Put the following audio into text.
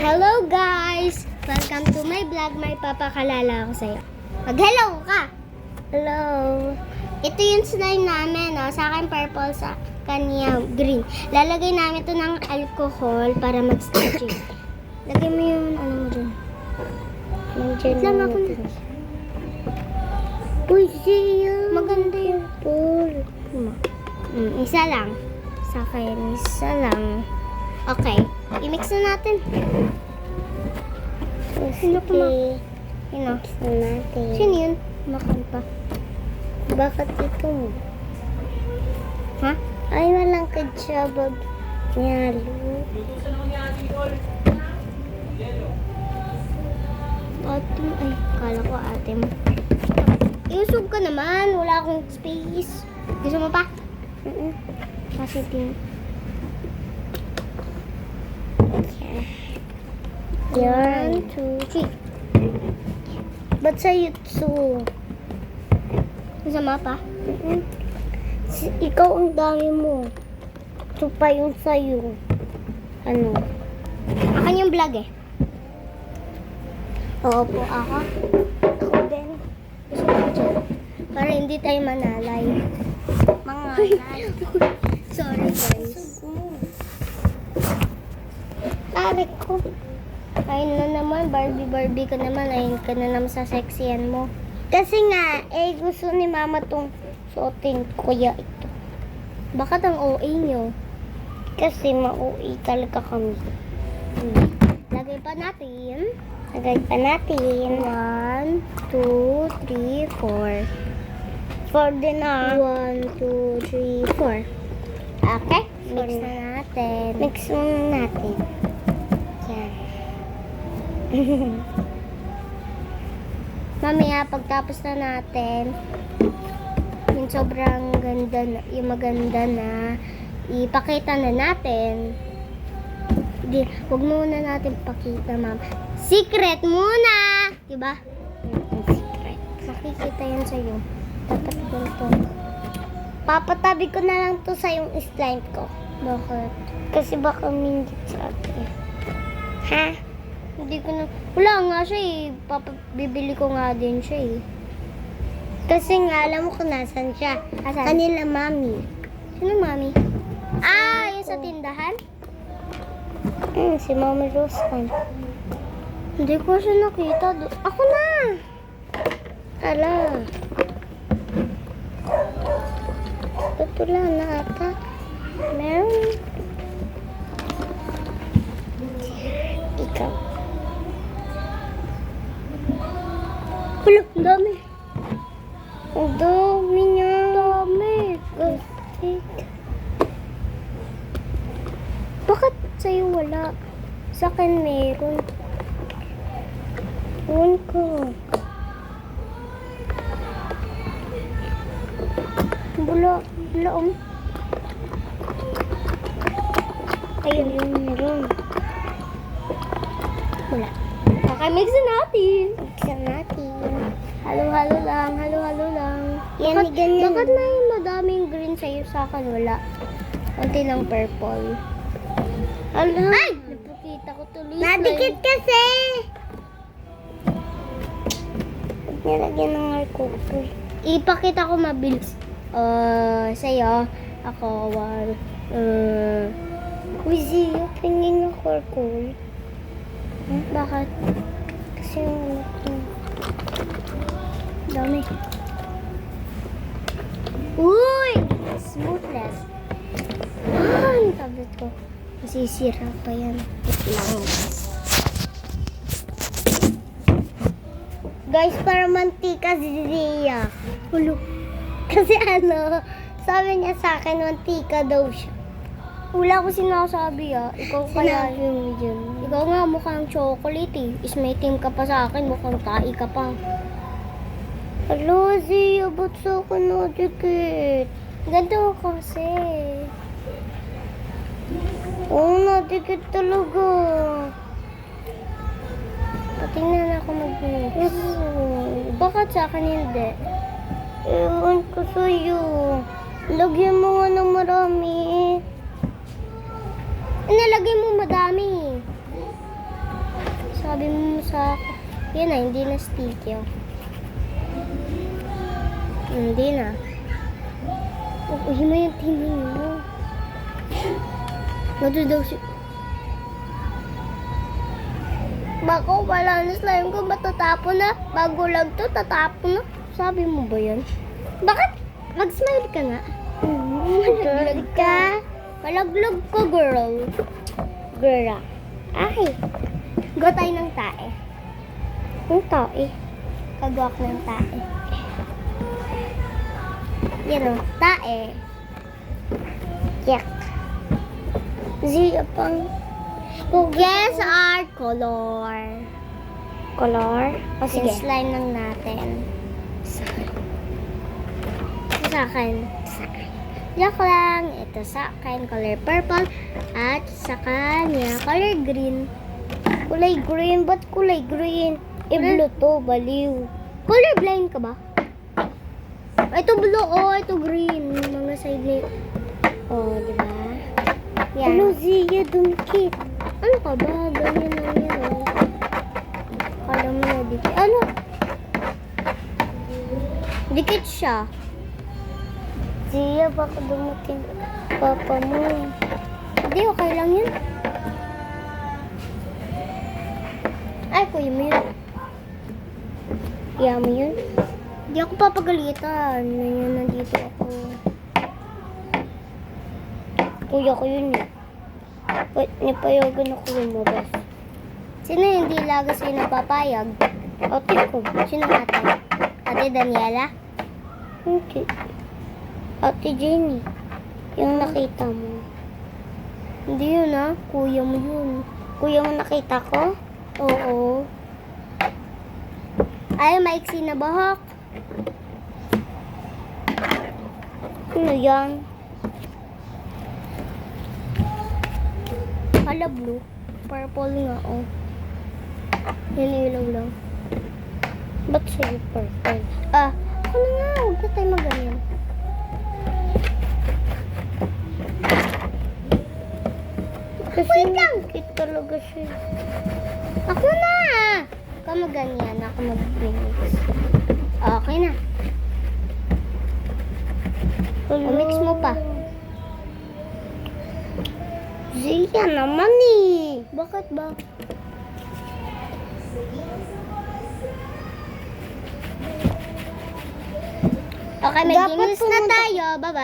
Hello guys! Welcome to my vlog. May papakalala ako sa'yo. Mag-hello ka! Hello! Ito yung slime namin. Oh. Sa akin purple, sa kanya green. Lalagay namin ito ng alcohol para mag-stretching. Lagay mo yung ano mo dyan. Wait lang ako na. Uy, siya! Maganda yung pool. Isa lang. Sa akin, isa lang. Okay. I-mix na natin. Sino pa Sino? Mix na natin. Sino yun? Makan pa. Bakit ito mo? Ha? Ay, walang kadsabag. Yalo. Ate mo. Ay, kala ko ate mo. Iusog ka naman. Wala akong space. Gusto mo pa? Kasi ting. Yan. 1, 2, 3. Ba't sa'yo ito? Masama pa? Ikaw ang dami mo. Ito pa yung sa'yo. Ano? Akan yung vlog eh. Oo po ako. Ako din. Gusto ko dyan. Para hindi tayo manalay. Mangalay. Sorry guys. Arik ko. Ayun na naman, Barbie ka naman. Ayun ka na naman sa sexyan mo. Kasi nga, gusto ni mama tong suotin kuya ito. Bakit ang OA nyo? Kasi ma-OA talaga kami. Lagay pa natin. 1, 2, 3, 4. 4 din na. 1, 2, 3, 4. Okay, mix na natin. Mix muna natin. Mamaya pagtapos na natin yung sobrang ganda na, yung maganda na ipakita na natin. Hindi, huwag muna natin pakita, ma'am. Secret muna! Diba? Secret. Makikita yan sa'yo. Dapat ganito. Papatabi ko na lang to sa yung slime ko. Bakit? Kasi baka minggit sa akin. Ha? Hindi ko na... Wala nga siya eh. Bibili ko nga din siya eh. Kasi nga, alam mo kung nasan siya. Asan? Kanila mami. Sino mami? Ah, yung sa tindahan? Si Mami Rosan. Hindi ko siya nakita. Ako na! Ala. Ito lang na ata. Meron. Ikaw. Wala, ang dami. Ang dami niya. Ang dami. Bakit sa'yo wala? Sa akin meron. Ewan ko. Bula. Ayun yung meron. Wala. Mix na natin. Halo-halo lang. Yan, bakit may madaming green sa'yo, sa akin wala? Konti lang purple. Ala! Ay! Napakita ko tuloy. Nadikit kasi! Nilagyan ng alcohol. Ipakita ko mabilis. Sa'yo, ako, 1, Uy, Zia, pingin ng alcohol. Bakit? Kasi yung dami. Uy! Smoothness. Yung tablet ko. Masisira pa yan. Guys, para mantika si Zia. Hulo. Kasi sabi niya sa akin, mantika daw siya. Wala ko sinasabi Ikaw kaya yung dyan. Ikaw nga mukhang chocolate eh. Ismaitim ka pa sa akin, mukhang tai ka pa. Hello, Zia, ba't sa akin nadikit? Ganito kasi. Oo, nadikit talaga. Patingnan ako mag-mix. Bakit sa akin hindi? Ewan ko sa'yo. Lagyan mo nga ng marami. Nalagay mo madami. sa... Yan na, hindi na sticky. Oh. Hindi na. Uy mo yung tingin mo. Daw si... Bako, wala na slime ko. Matatapon na. Bago lang to, tatapon na. Sabi mo ba yan? Bakit? Mag-smile ka nga. Malaglag ka. Malaglag ka, girl. Girl. Ay. Go tayo ng tae. Yung tae. Kagawak ng tae. Yan o, tae. Yak. Zia pang. Guess our color. Color? O sige. Slime lang natin. Sa akin. Joke lang. Ito sa akin, color purple. At sa kanya, color green. Kulay green? Ba't kulay green? Blue to, baliw. Color blind ka ba? Ito blue, oh. Ito green. Mga side na oh, diba? Yan. Ano, Zia, dumikit. Ano ka ba? Ganyan lang yan, oh. Kala mo na dikit. Ano? Dikit siya. Zia, baka dumating papa mo. Hindi, okay lang yun. Ay, kuya mo yun. Kaya mo yun. Hindi ako papagalitan. Ngayon, nandito ako. Kuya ko yun eh. Nipayagan ako lumabas. Sino hindi laga sa'yo napapayag? Ate ko. Sino ate? Ate Daniela? Okay. Ate Jenny, yung nakita mo. Hindi yun ah, kuya mo yun. Kuya mo nakita ko? Oo. Ay, maiksi na bahok. Ano yan? Hala, blue. Purple nga, oh. Hinilaw lang. Ba't sa'yo purple? Ah, ano nga, huwag na tayo magaling. Wait lang! Kit talaga siya. Ako na! Ikaw maganyan, ako mag-mix. Okay na. Mix mo pa. Zia naman eh. Bakit ba? Okay, may ginis na tayo. Bye-bye.